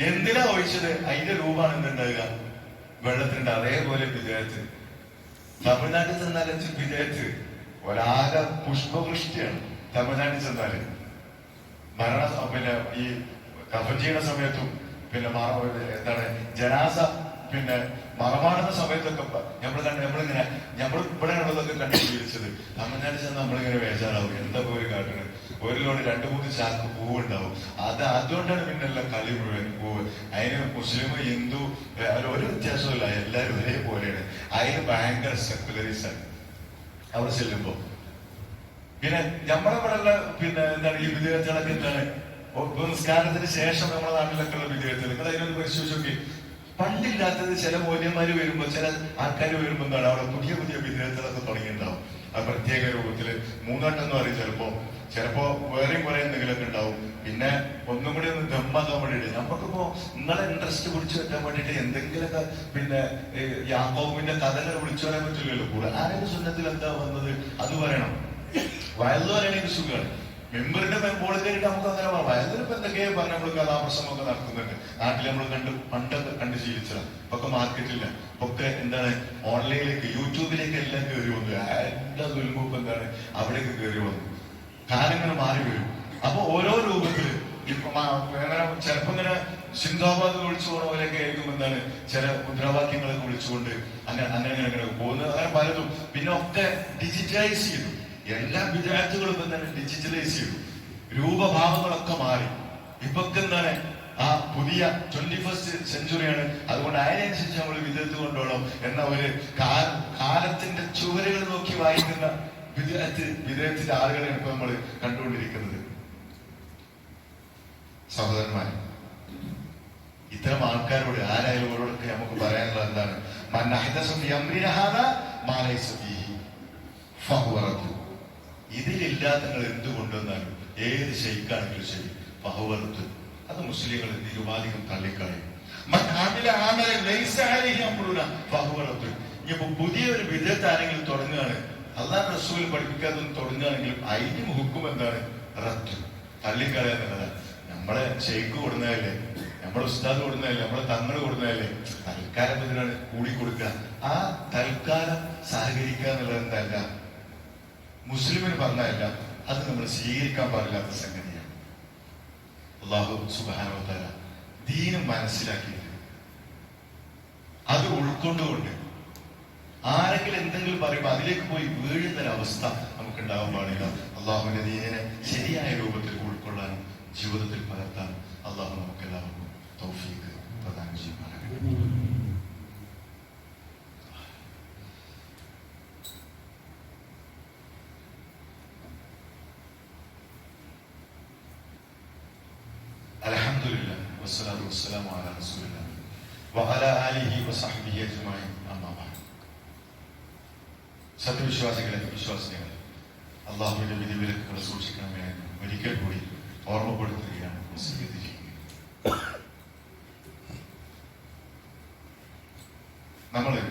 എന്തിനാ ഒഴിച്ചത് അതിന്റെ രൂപമാണ് എന്തുണ്ടാവുക? വെള്ളത്തിന്റെ. അതേപോലെ വിദേഹത്ത്, തമിഴ്നാട്ടിൽ ചെന്നാലും വിദേഹത്ത് ഒരാകെ പുഷ്പവൃഷ്ടിയാണ്. തമിഴ്നാട്ടിൽ ചെന്നാല് പിന്നെ ഈ കഫൻ ചെയ്യുന്ന സമയത്തും പിന്നെ എന്താണ് ജനാസ പിന്നെ മറമാടുന്ന സമയത്തൊക്കെ നമ്മളിങ്ങനെ ഇവിടെയുള്ളതൊക്കെ കണ്ടുപിടിച്ചത്. തമിഴ്നാട്ടിൽ ചെന്ന് നമ്മളിങ്ങനെ വേചാറാവും. എന്താ പോയി കാട്ടുന്നത്? ഒരു ലോഡ് 2-3 ചാക്ക് പൂവുണ്ടാവും. അതുകൊണ്ടാണ് പിന്നെല്ലാം കളി മുഴുവൻ പൂവ്. അതിന് മുസ്ലിം, ഹിന്ദു ഒരു വ്യത്യാസമില്ല, എല്ലാവരും ഒരേപോലെയാണ്. അതിന് ഭയങ്കര സെക്കുലറിസാണ് അവിടെ ചെല്ലുമ്പോ. പിന്നെ നമ്മളിവിടെ ഉള്ള പിന്നെ എന്താണ് ഈ വിദ്യാർത്ഥികളൊക്കെ എന്താണ് നിസ്കാരത്തിന് ശേഷം നമ്മുടെ നാട്ടിലൊക്കെ ഉള്ള വിദ്യാർത്ഥികൾ, നിങ്ങൾ അതിനൊന്ന് പരിശോധിച്ച് നോക്കി. പണ്ടില്ലാത്തത് ചില മൂല്യന്മാര് വരുമ്പോ, ചില ആൾക്കാർ വരുമ്പോ എന്താണ് അവിടെ പുതിയ പുതിയ വിദ്യാർത്ഥികളൊക്കെ തുടങ്ങിയിട്ടുണ്ടാവും. അത് പ്രത്യേക രൂപത്തില് 3 വട്ടം എന്ന് പറയും. ചിലപ്പോ വേറെയും കുറെ എന്തെങ്കിലുമൊക്കെ ഉണ്ടാവും. പിന്നെ ഒന്നും കൂടി ഒന്ന് ദമ്മാക്കാൻ വേണ്ടിയിട്ട് നമുക്കിപ്പോ നിങ്ങളെ ഇൻട്രസ്റ്റ് പിടിച്ചു വെക്കാൻ വേണ്ടിയിട്ട് എന്തെങ്കിലുമൊക്കെ പിന്നെ യാക്കോബിന്റെ കഥകൾ വിളിച്ചു പറയാൻ പറ്റില്ലല്ലോ. കൂടെ ആരെങ്കിലും സുന്നത്തിൽ എന്താ വന്നത് അത് പറയണം. വയലു പറയണെങ്കിൽ സുഖമാണ്. മെമ്പറിന്റെ മോളിൽ കയറിയിട്ട് നമുക്ക് അങ്ങനെ പറയാം. വയലിനിപ്പോ എന്തൊക്കെയാ പറഞ്ഞ നമ്മൾ കഥാപ്രസംഗമൊക്കെ നടത്തുന്നുണ്ട്. നാട്ടിൽ നമ്മൾ പണ്ടൊക്കെ കണ്ട് ശീലിച്ചതാണ്. ഇപ്പൊക്കെ മാർക്കറ്റില്ല, ഇപ്പൊക്കെ എന്താണ് ഓൺലൈനിലേക്ക്, യൂട്യൂബിലേക്ക് എല്ലാം കയറി വന്നു. എല്ലാ ദുൽമുപ്പ് എന്താണ് അവിടേക്ക് കയറി വന്നു. കാലങ്ങൾ മാറി വരും. അപ്പൊ ഓരോ രൂപത്തില് ഇപ്പൊ ചിലപ്പോ ഇങ്ങനെ സിന്ദാബാദ് വിളിച്ചു പോണ പോലെയൊക്കെ ആയിരിക്കും എന്താണ് ചില മുദ്രാവാക്യങ്ങളൊക്കെ വിളിച്ചുകൊണ്ട് അങ്ങനെ പോകുന്നത്. അങ്ങനെ പലതും പിന്നെ ഒക്കെ ഡിജിറ്റലൈസ് ചെയ്തു. എല്ലാ വിദ്യാർത്ഥികളും എന്താണ് ഡിജിറ്റലൈസ് ചെയ്തു. രൂപഭാവങ്ങളൊക്കെ മാറി. ഇപ്പൊക്കെ എന്താണ് ആ പുതിയ 21st സെഞ്ചുറിയാണ്. അതുകൊണ്ട് അതിനനുസരിച്ച് നമ്മൾ വിദ്യാർത്ഥി കൊണ്ടോണം എന്ന ഒരു കാലത്തിന്റെ ചുവരുകൾ നോക്കി വായിക്കുന്ന വിദേഹത്തിന്റെ ആളുകളെ ഇപ്പൊ നമ്മൾ കണ്ടുകൊണ്ടിരിക്കുന്നത്. സഹോദരന്മാർ, ഇത്തരം ആൾക്കാരോട് ആരായാലും അവരോടൊക്കെ നമുക്ക് പറയാനുള്ളത് എന്താണ്? ഇതിലില്ലാത്ത നിങ്ങൾ എന്തുകൊണ്ടെന്നാലും ഏത് ഷെയ്ക്കാണെങ്കിലും ശരി, ഫഹുവറത്ത്, അത് മുസ്ലിങ്ങൾ നിരുപാധികം തള്ളിക്കളയും. ഇനിയിപ്പോ പുതിയൊരു വിദഗ്ധ ആരെങ്കിലും തുടങ്ങുകയാണ്, അല്ലാഹ് റസൂൽ പഠിപ്പിക്കാതെ തുടങ്ങുകയാണെങ്കിലും അതിന് ഹുക്കും എന്താണ്? റദ്ദ്, തള്ളിക്കളയുക എന്നുള്ളതാണ്. നമ്മളെ ഷെയ്ഖ് കൊടുക്കുന്നതല്ലേ, നമ്മുടെ ഉസ്താദ് കൊടുക്കുന്നതല്ലേ, നമ്മളെ തങ്ങൾ കൊടുക്കുന്നതല്ലേ, തൽക്കാലം ഇതിനാണ് കൂടി കൊടുക്കുക. ആ തൽക്കാലം സഹകരിക്കുക എന്നുള്ളത് എന്തല്ല, മുസ്ലിമിന് പറഞ്ഞതല്ല, അത് നമ്മൾ സ്വീകരിക്കാൻ പാടില്ലാത്ത സംഗതിയാണ്. അല്ലാഹു സുബ്ഹാനഹു വ തആല ദീന് മനസ്സിലാക്കിയിട്ട് അത് ഉൾക്കൊണ്ടുകൊണ്ട് ആരെങ്കിലും എന്തെങ്കിലും പറയുമ്പോൾ അതിലേക്ക് പോയി വീഴുന്നൊരവസ്ഥ നമുക്ക് ഉണ്ടാവാൻ പാടില്ല. അള്ളാഹുവിന്റെ ദീനിനെ ശരിയായ രൂപത്തിൽ ഉൾക്കൊള്ളാനും ജീവിതത്തിൽ പകർത്താനും അള്ളാഹു നമുക്ക് എല്ലാവർക്കും തൗഫീഖ് പ്രദാനം ചെയ്യുമാറാകട്ടെ. അൽഹംദുലില്ലാഹ് വസ്സലാത്തു വസ്സലാമു അലാ റസൂലില്ലാഹ് വഅലാ ആലിഹി വസഹ്ബിഹി അജ്മഈൻ. അമ്മാ ബഅദ്. സത്യവിശ്വാസികളെ, വിശ്വാസികളെ, അള്ളാഹുവിന്റെ വിധിവിലക്കുകൾ സൂക്ഷിക്കണമേ എന്ന് ഒരിക്കൽ കൂടി ഓർമ്മപ്പെടുത്തുകയാണ് വസിയത്ത് ചെയ്യുക. നമ്മള്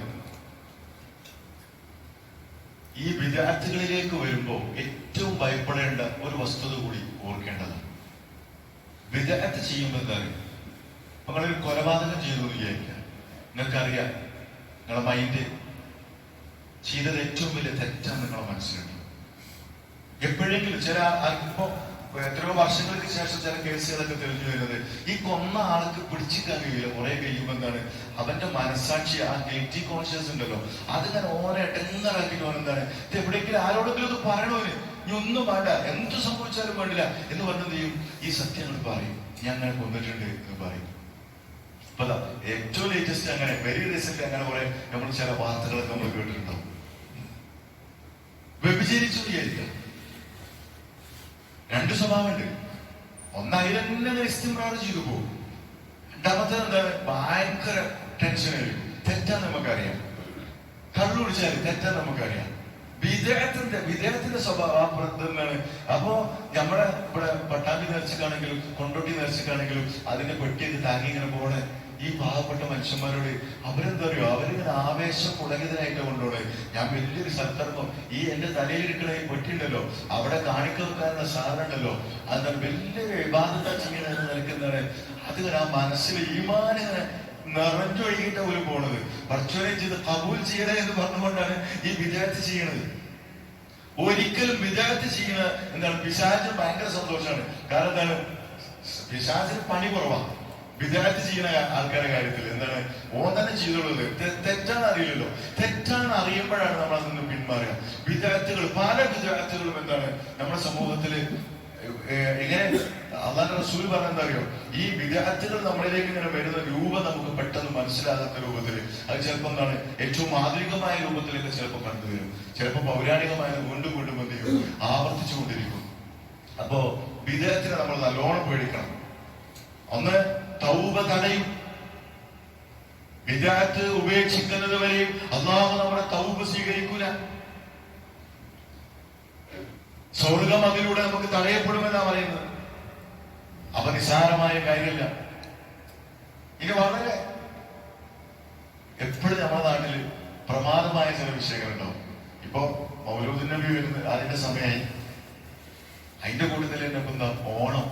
ഈ വിദ്യാർത്ഥികളിലേക്ക് വരുമ്പോൾ ഏറ്റവും ഭയപ്പെടേണ്ട ഒരു വസ്തുത കൂടി ഓർക്കേണ്ടതാണ്. വിദ്യാർത്ഥി ചെയ്യുമ്പോൾ എന്താണ്, നമ്മളൊരു കൊലപാതകം ചെയ്തു വിചാരിക്കുക. നിങ്ങൾക്കറിയാം, നിങ്ങളുടെ മൈൻഡ് ചെയ്തത് ഏറ്റവും വലിയ തെറ്റാണ് നിങ്ങളുടെ മനസ്സിലുണ്ട്. എപ്പോഴെങ്കിലും ഇപ്പോ എത്രയോ വർഷങ്ങൾക്ക് ശേഷം ചില കേസുകളൊക്കെ തെളിഞ്ഞു വരുന്നത്, ഈ കൊന്ന ആൾക്ക് പിടിച്ചിക്കാൻ കഴിയില്ല. കുറെ കഴിയുമ്പോൾ എന്താണ്, അവന്റെ മനസ്സാക്ഷി, ആ ഗിൽറ്റി കോൺഷ്യസ് ഉണ്ടല്ലോ, അതിങ്ങനെ ഓരോ ഇടങ്ങറാക്കിട്ട് എന്താണ്, ഇത് എവിടെയെങ്കിലും ആരോടെങ്കിലും ഇത് പറയണോന്, ഇനി ഒന്നും വേണ്ട, എന്ത് സംഭവിച്ചാലും വേണ്ടില്ല എന്ന് പറഞ്ഞത് ചെയ്യും, ഈ സത്യങ്ങൾ പറയും, ഞാൻ അങ്ങനെ കൊന്നിട്ടുണ്ട് എന്ന് പറയും. ഇപ്പൊ ഏറ്റവും ലേറ്റസ്റ്റ് അങ്ങനെ വെരി റീസെന്റ് അങ്ങനെ കുറെ നമ്മൾ ചില വാർത്തകളൊക്കെ നമ്മൾ കേട്ടിട്ടുണ്ടാവും. വ്യഭിചരിച്ചു വിചാരിക്കാം, രണ്ട് സ്വഭാവമുണ്ട്. ഒന്നതിലെന്നെ ഇസ്തിംറാർ ചെയ്തു പോകും. രണ്ടാമത്തെ എന്താണ്, ഭയങ്കര ടെൻഷനായിരിക്കും. തെറ്റാന്ന് നമുക്കറിയാം. കള്ളു കുടിച്ചാൽ തെറ്റാന്ന് നമുക്കറിയാം. വിദേഹത്തിന്റെ സ്വഭാവം എന്താണ്. അപ്പോ നമ്മുടെ ഇവിടെ പട്ടാമ്പി നേർച്ചക്കാണെങ്കിലും കൊണ്ടോട്ടി നേർച്ചക്കാണെങ്കിലും അതിന്റെ പെട്ടിയൊക്കെ താങ്ങി ഇങ്ങനെ പോണേ ഈ പാവപ്പെട്ട മനുഷ്യന്മാരോട് അവരെന്താ അറിയോ, അവരിങ്ങനെ ആവേശം പുളകിതനായിട്ട് കൊണ്ടോടെ, ഞാൻ വലിയൊരു സൽക്കർമ്മം, ഈ എന്റെ തലയിലിരിക്കണ ഈ പെട്ടിയുണ്ടല്ലോ, അവിടെ കാണിക്ക വെക്കാനുള്ള സാധനം ഉണ്ടല്ലോ, അതാണ് വലിയ വിവാദത ചെയ്യണമെന്ന് നിൽക്കുന്നതാണ്. അതിങ്ങനെ ആ മനസ്സിൽ ഈമാനിങ്ങനെ നിറഞ്ഞൊഴുകിയിട്ട് പോലും പോണത്. പഠിച്ചോനെ ചെയ്ത് കബൂൽ ചെയ്യണേ എന്ന് പറഞ്ഞുകൊണ്ടാണ് ഈ വിദ്യാർത്ഥി ചെയ്യണത്. ഒരിക്കലും വിദ്യാർത്ഥി ചെയ്യണ എന്താണ്, പിശാചിന് ഭയങ്കര സന്തോഷമാണ്. കാരണം എന്താണ്, പിശാചിന് പണി കുറവാണ് വിദ്യാർത്ഥി ചെയ്യുന്ന ആൾക്കാരുടെ കാര്യത്തിൽ. എന്താണ്, ഓൻ തന്നെ ചെയ്തോളൂ. തെറ്റാണ് അറിയില്ലല്ലോ. തെറ്റാണ് അറിയുമ്പോഴാണ് നമ്മൾ അതിൽ നിന്ന് പിന്മാറുക. പല വിദ്യാർത്ഥികളും എന്താണ് നമ്മുടെ സമൂഹത്തില് എങ്ങനെ അള്ളാഹുവിന്റെ റസൂൽ പറഞ്ഞ എന്താ അറിയോ, ഈ വിദ്യാർത്ഥികൾ നമ്മളിലേക്ക് ഇങ്ങനെ വരുന്ന രൂപം നമുക്ക് പെട്ടെന്ന് മനസ്സിലാകാത്ത രൂപത്തിൽ, അത് ചിലപ്പോൾ എന്താണ് ഏറ്റവും ആധുനികമായ രൂപത്തിലൊക്കെ ചിലപ്പോൾ കണ്ടുവരും, ചിലപ്പോൾ പൗരാണികമായ വീണ്ടും വീണ്ടും എന്ത് ചെയ്യും, ആവർത്തിച്ചുകൊണ്ടിരിക്കും. അപ്പോ വിദ്യാർത്ഥിനെ നമ്മൾ നല്ലോണം പേടിക്കണം. ഒന്ന്, തൗബ തടയും. വിദ്യാർത്ഥി ഉപേക്ഷിക്കുന്നത് വരെയും അള്ളാഹു നമ്മുടെ തൗബ സ്വീകരിക്കൂല. സ്വർഗം അതിലൂടെ നമുക്ക് തടയപ്പെടുമെന്നാ പറയുന്നത്. അപ്പൊ നിസ്സാരമായ കാര്യമില്ല. ഇനി വളരെ എപ്പോഴും നമ്മുടെ നാട്ടില് പ്രമാദമായ ചില വിഷയങ്ങളുണ്ടാവും. ഇപ്പൊ മൗലൂദ് നബി വരുന്നത് അതിന്റെ സമയമായി, അതിന്റെ കൂട്ടത്തിൽ തന്നെ ഇപ്പൊ എന്താ, ഓണം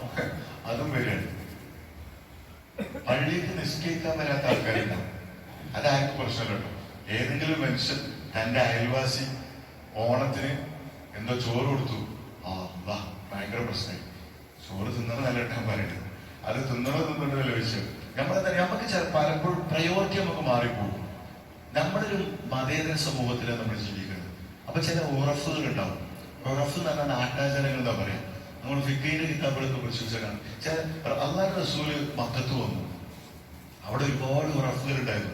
അതും വരികയാണ്. പള്ളിക്ക് നിസ്കരിക്കാൻ വരാത്ത ആൾക്കാരുണ്ടാവും. അതാർക്കും പ്രശ്നമല്ലോ. ഏതെങ്കിലും മനുഷ്യൻ തന്റെ അയൽവാസി ഓണത്തിന് എന്തോ ചോറ് കൊടുത്തു, ഭയങ്കര പ്രശ്നമായി. ചോറ് തിന്നണ നല്ല ഇട്ടാൻ പറയുന്നത്, അത് തിന്നണ വിഷയം. നമുക്ക് പലപ്പോഴും പ്രയോറിറ്റി നമുക്ക് മാറിപ്പോകും. നമ്മളൊരു മതേതര സമൂഹത്തിലാണ് നമ്മൾ ജീവിക്കുന്നത്. അപ്പൊ ചില ഉറഫുകൾ ഉണ്ടാവും. ഉറഫ് എന്ന് പറഞ്ഞാൽ നാട്ടാചാരങ്ങൾ എന്താ പറയാ, നമ്മൾ ഫിഖിന്റെ കിതാബുകളൊക്കെ പരിശോധിച്ചാണ്. അള്ളാഹുവിന്റെ റസൂല് മക്കത്ത് വന്നു, അവിടെ ഒരുപാട് ഉറഫുകൾ ഉണ്ടായിരുന്നു.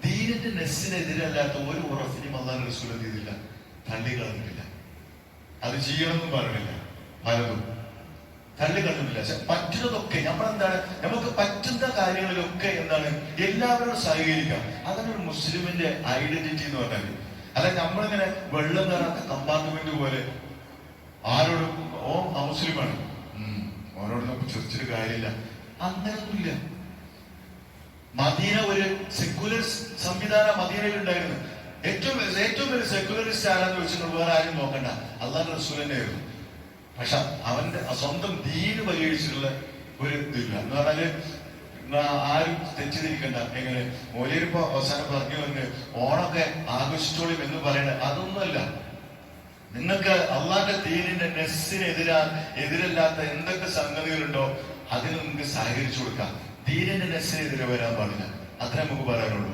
ദീനിന്റെ നെസ്സിനെതിരല്ലാത്ത ഒരു ഉറഫിനും അള്ളാഹുവിന്റെ റസൂൽ എന്ത് ചെയ്തില്ല, തള്ളിക്കളഞ്ഞിട്ടില്ല. അത് ചെയ്യണമെന്നും പറഞ്ഞില്ല, പലതും തള്ളിക്കളഞ്ഞിട്ടില്ല. പറ്റുന്നതൊക്കെ നമ്മളെന്താണ്, നമുക്ക് പറ്റുന്ന കാര്യങ്ങളിലൊക്കെ എന്താണ് എല്ലാവരോടും സഹകരിക്കാം. അതാണ് ഒരു മുസ്ലിമിന്റെ ഐഡന്റിറ്റി എന്ന് പറഞ്ഞാൽ. അല്ല നമ്മളിങ്ങനെ വെള്ളം കയറാത്ത കമ്പാർട്ട്മെന്റ് പോലെ ആരോടും ഓ അമുസ്ലിമാണ്, ഓനോട് നമുക്ക് ചർച്ചിട്ട് കാര്യമില്ല, അങ്ങനൊന്നുമില്ല. മദീന ഒരു സെക്യുലർ സംവിധാനം മദീനയിൽ ഉണ്ടായിരുന്നു. ഏറ്റവും വലിയ സെക്യുലറിസ്റ്റ് ആരാന്ന് ചോദിച്ചാൽ വേറെ ആരും നോക്കണ്ട, അള്ളാഹുവിന്റെ റസൂൽ തന്നെയായിരുന്നു. പക്ഷെ അവന്റെ സ്വന്തം ദീന് പരിഹരിച്ചിട്ടുള്ള ഒരു ഇതില്ല എന്ന് പറഞ്ഞാല് ആരും തെറ്റിദ്ധരിക്കണ്ട. എങ്ങനെ മോലിയരിപ്പോ അവസാനം പറഞ്ഞു വന്ന് ഓണൊക്കെ ആഘോഷിച്ചോളും എന്ന് പറയണ അതൊന്നുമല്ല. നിങ്ങൾക്ക് അള്ളാന്റെ ദീനിന്റെ എതിരല്ലാത്ത എന്തൊക്കെ സംഗതികളുണ്ടോ അതിന് നിങ്ങൾക്ക് സഹകരിച്ചു കൊടുക്കാം. ദീനിന്റെ നെസ്സിനെതിരെ വരാൻ പാടില്ല, അത്ര നമുക്ക് പറയാനുള്ളൂ.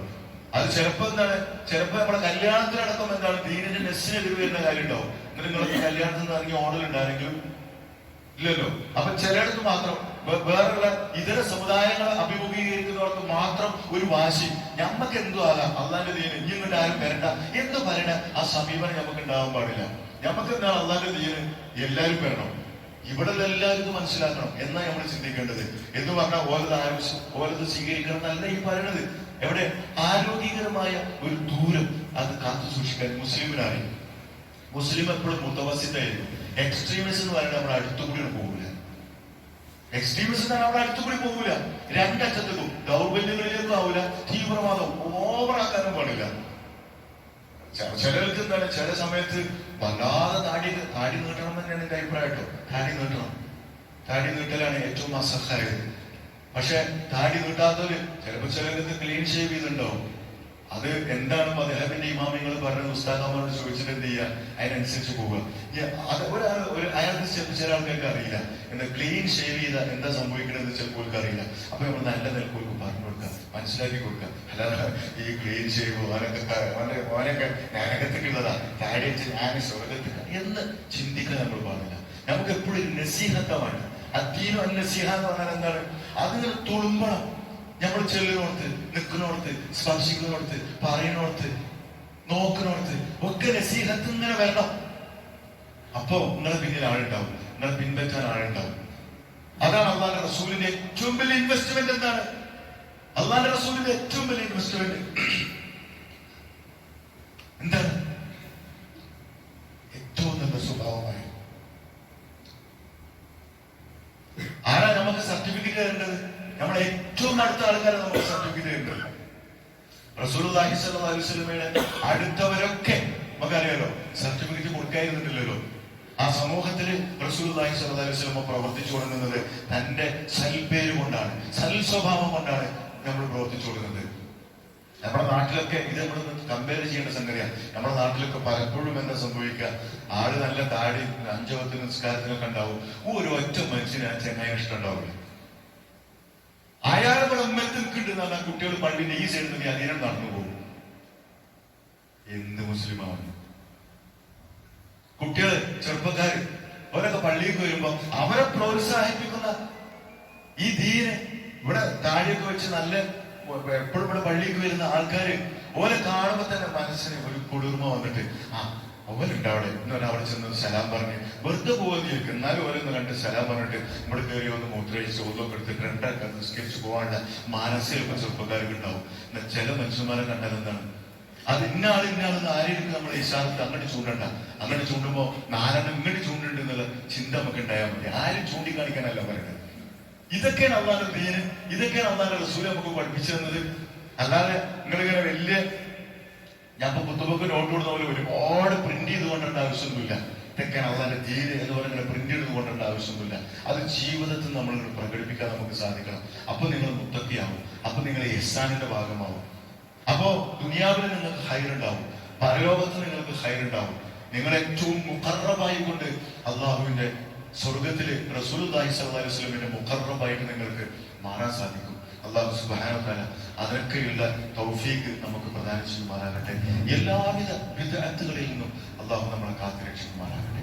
അത് ചിലപ്പോ എന്താണ്, ചിലപ്പോ നമ്മുടെ കല്യാണത്തിനടക്കം എന്താണ് ദീനിന്റെ നെസ്സിനെതിരെ വരുന്ന കാര്യം ഉണ്ടാവും. എന്നിട്ട് നിങ്ങൾക്ക് കല്യാണത്തിൽ നിന്ന് ഇറങ്ങി ഓർഡർ ഉണ്ടാണെങ്കിലും ഇല്ലല്ലോ. അപ്പൊ ചിലയിടത്ത് മാത്രം വേറെയുള്ള ഇതര സമുദായങ്ങളെ അഭിമുഖീകരിക്കുന്നവർക്ക് മാത്രം ഒരു വാശി, ഞമ്മക്ക് എന്തു ആകാം, അള്ളാന്റെ ദീന് ഇനി ഇങ്ങോട്ട് ആരും വരണ്ട എന്ന് പറയണ ആ സമീപനം നമുക്ക് ഉണ്ടാവാൻ പാടില്ല. ഞമ്മക്ക് എന്താണ് അള്ളാന്റെ ദീന് എല്ലാവരും വരണം, ഇവിടെ എല്ലാവരും മനസ്സിലാക്കണം എന്നാ നമ്മൾ ചിന്തിക്കേണ്ടത്. എന്ന് പറഞ്ഞാൽ ഓലത് സ്വീകരിക്കണം എന്നല്ല ഈ പറയണത്. എവിടെ ആരോഗ്യകരമായ ഒരു ദൂരം, അത് കാത്തു സൂക്ഷിക്കാൻ മുസ്ലിമിനാണ്. മുസ്ലിം എപ്പോഴും മുത്തവസിത്തായിരുന്നു. എക്സ്ട്രീമിസ്റ്റ് എന്ന് പറയുന്നത് നമ്മുടെ അടുത്തുകൂടി പോകില്ല. എക്സ്ട്രീമിസ്റ്റ് നമ്മുടെ അടുത്തുകൂടി പോകില്ല. രണ്ടറ്റത്തേക്കും ദൗർബല്യങ്ങളിലേക്കും ആവില്ല. തീവ്രവാദം ഓവറാക്കാനും പാടില്ല. ചിലർക്ക് എന്താണ്, ചില സമയത്ത് വല്ലാതെ താടി നീട്ടണം തന്നെയാണ് എന്റെ അഭിപ്രായം കേട്ടോ. താടി നീട്ടലാണ് ഏറ്റവും അസഹായത്. പക്ഷെ താടി നീട്ടാത്തവര് ചിലപ്പോൾ ചിലർക്ക് ക്ലീൻ ഷേവ് ചെയ്തിട്ടുണ്ടാവും. അത് എന്താണ് മദ്ഹബിന്റെ ഇമാമിങ്ങൾ പറഞ്ഞത് ഉസ്താദന്മാരോട് ചോദിച്ചിട്ട് എന്ത് ചെയ്യുക, അതിനനുസരിച്ച് പോവുക. അയാൾക്ക് ചില ആൾക്കാർക്ക് അറിയില്ല എന്താ ക്ലീൻ ഷേവ് ചെയ്ത എന്താ സംഭവിക്കണമെന്ന് ചിലപ്പോൾ അറിയില്ല. അപ്പൊ നമ്മൾ നല്ല നിലക്ക് പറഞ്ഞു കൊടുക്കുക, മനസ്സിലാക്കി കൊടുക്കുക. അല്ലാതെ ഈ ക്ലീൻ ഷേവ് ഓനൊക്കെ നരകത്തിക്കുള്ളതാ, താടി വെച്ച് ഞാൻ സ്വർഗത്തിക്ക എന്ന് ചിന്തിക്കാൻ നമ്മൾ പാടില്ല. നമുക്ക് എപ്പോഴും നസീഹത്വമാണ്. അദ്ദീനു അന്നസീഹ എന്ന് പറഞ്ഞാൽ എന്താണ്? അതിങ്ങനെ തുളുമ്പണം. നമ്മൾ ചെല്ലിനോടത്ത്, നിൽക്കുന്നിടത്ത്, സ്പർശിക്കുന്നിടത്ത്, പറയുന്നിടത്ത്, നോക്കുന്നിടത്ത് ഒക്കെ നസീഹത്ത് ഇങ്ങനെ വരണം. അപ്പോ നിങ്ങളെ പിന്നിൽ ആളുണ്ടാവും, നിങ്ങളെ പിൻപറ്റാൻ ആളുണ്ടാവും. അതാണ് അള്ളാഹുവിന്റെ റസൂലിന്റെ ഏറ്റവും വലിയ ഇൻവെസ്റ്റ്മെന്റ്. എന്താണ് അള്ളാഹുവിന്റെ റസൂലിന്റെ ഏറ്റവും വലിയ ഇൻവെസ്റ്റ്മെന്റ്? എന്താണ്? ഏറ്റവും നല്ല സ്വഭാവമായി. ആരാ നമുക്ക് സർട്ടിഫിക്കറ്റ് തരേണ്ടത്? നമ്മളെ ഏറ്റവും അടുത്ത ആൾക്കാരെ നമുക്ക് സർട്ടിഫിക്കറ്റ് തരേണ്ടത്. റസൂലുള്ളാഹി സ്വല്ലല്ലാഹു അലൈഹി വസല്ലമയുടെ അടുത്തവരൊക്കെ നമുക്കറിയാലോ സർട്ടിഫിക്കറ്റ് കൊടുക്കായിരുന്നില്ലല്ലോ. ആ സമൂഹത്തിൽ റസൂലുള്ളാഹി സ്വല്ലല്ലാഹു അലൈഹി വസല്ലമ പ്രവർത്തിച്ചു കൊടുക്കുന്നത് തന്റെ സൽപേര് കൊണ്ടാണ്, സ്വഭാവം കൊണ്ടാണ് നമ്മൾ പ്രവർത്തിച്ചു കൊടുക്കുന്നത്. നമ്മുടെ നാട്ടിലൊക്കെ ഇത് നമ്മൾ കമ്പയർ ചെയ്യേണ്ട സംഗതിയാണ്. നമ്മുടെ നാട്ടിലൊക്കെ പലപ്പോഴും എന്താ സംഭവിക്കുക, ആള് നല്ല താടി 5 നിസ്കാരത്തിനൊക്കെ ഉണ്ടാവും. ഒരു ഒറ്റ മനുഷ്യന് ചെങ്ങായി ഇഷ്ടം ഉണ്ടാവില്ല. അയാൾ ഇവിടെ ഉമ്മത്തിൽ കിട്ടുന്ന കുട്ടികൾ പള്ളിന്റെ ഈ സൈഡിൽ നിന്ന് അധീനം നടന്നു പോകും. എന്ത് മുസ്ലിമാണ്? കുട്ടികള്, ചെറുപ്പക്കാര് അവരൊക്കെ പള്ളിക്ക് വരുമ്പോ അവരെ പ്രോത്സാഹിപ്പിക്കുന്ന ഈ ദീന് ഇവിടെ താഴെയൊക്കെ വെച്ച് നല്ല എപ്പോഴും ഇവിടെ പള്ളിക്ക് വരുന്ന ആൾക്കാര് ഓരെ കാണുമ്പോ തന്നെ മനസ്സിന് ഒരു കുളിർമ വന്നിട്ട് അവരുണ്ട് അവിടെ എന്ന് അവിടെ ചെന്ന് സലാം പറഞ്ഞ് വെറുതെ പോകുമെന്ന് ചോദിക്കും. എന്നാലും ഓരോന്ന് കണ്ട് സലാം പറഞ്ഞിട്ട് ഇവിടെ കയറി ഒന്ന് മൂത്രയിച്ച് ഒന്നൊക്കെ എടുത്തിട്ട് രണ്ടൊക്കെ നിസ്കരിച്ച് പോകാനുള്ള മാനസിക ചെറുപ്പക്കാർക്ക് ഉണ്ടാവും. ചില മനുഷ്യന്മാരെ കണ്ടാൽ എന്താണ്, അത് ഇന്നാളെന്ന് ആരെയും നമ്മൾ ഇഷാറത്ത് അങ്ങോട്ട് ചൂണ്ടണ്ട. അങ്ങനെ ചൂണ്ടുമ്പോ 4 ഇങ്ങോട്ട് ചൂണ്ടുണ്ട് എന്നുള്ള ചിന്ത നമുക്ക് ഉണ്ടായാൽ മതി. ആരും ചൂണ്ടിക്കാണിക്കാനല്ല പറയുന്നത്. ഇതൊക്കെയാണ് അള്ളാഹുവിന്റെ ദീന്, ഇതൊക്കെയാണ് അള്ളാഹുവിന്റെ റസൂൽ നമുക്ക് പഠിപ്പിച്ചു തന്നത്. അല്ലാതെ നിങ്ങളിങ്ങനെ വലിയ ഞാൻ ഇപ്പൊ പുസ്തകമൊക്കെ നോട്ട് കൊടുത്ത പോലെ ഒരുപാട് പ്രിന്റ് ചെയ്ത് കൊണ്ടേണ്ട ആവശ്യമൊന്നുമില്ല. ഇതൊക്കെയാണ് അള്ളാഹുവിന്റെ ദീന് എന്ന് പറഞ്ഞാൽ പ്രിന്റ് ചെയ്ത് കൊണ്ടേണ്ട ആവശ്യമൊന്നുമില്ല. അത് ജീവിതത്തിൽ നമ്മൾ പ്രകടിപ്പിക്കാൻ നമുക്ക് സാധിക്കണം. അപ്പൊ നിങ്ങൾ മുത്തക്കിയാവും, അപ്പൊ നിങ്ങൾ ഇഹ്സാനിന്റെ ഭാഗമാവും. അപ്പോ ദുനിയാവിൽ നിങ്ങൾക്ക് ഹൈറുണ്ടാവും, പരലോകത്ത് നിങ്ങൾക്ക് ഹൈറുണ്ടാവും. നിങ്ങൾ ഏറ്റവും മുഖറബായി കൊണ്ട് അള്ളാഹുവിന്റെ സ്വർഗത്തില് റസൂലുള്ളാഹി സ്വല്ലല്ലാഹു അലൈഹി വസല്ലമയുടെ മുഖറബായിട്ട് നിങ്ങൾക്ക് മാറാൻ സാധിക്കും. അള്ളാഹു സുബ്ഹാനഹു വ തആല അതിനൊക്കെയുള്ള തൗഫീഖ് നമുക്ക് പ്രദാനം ചെയ്യുമാറാകട്ടെ. എല്ലാവിധ ബിദ്അത്തുകളിൽ നിന്നും അള്ളാഹു നമ്മളെ കാത്തുരക്ഷിക്കുമാറാകട്ടെ.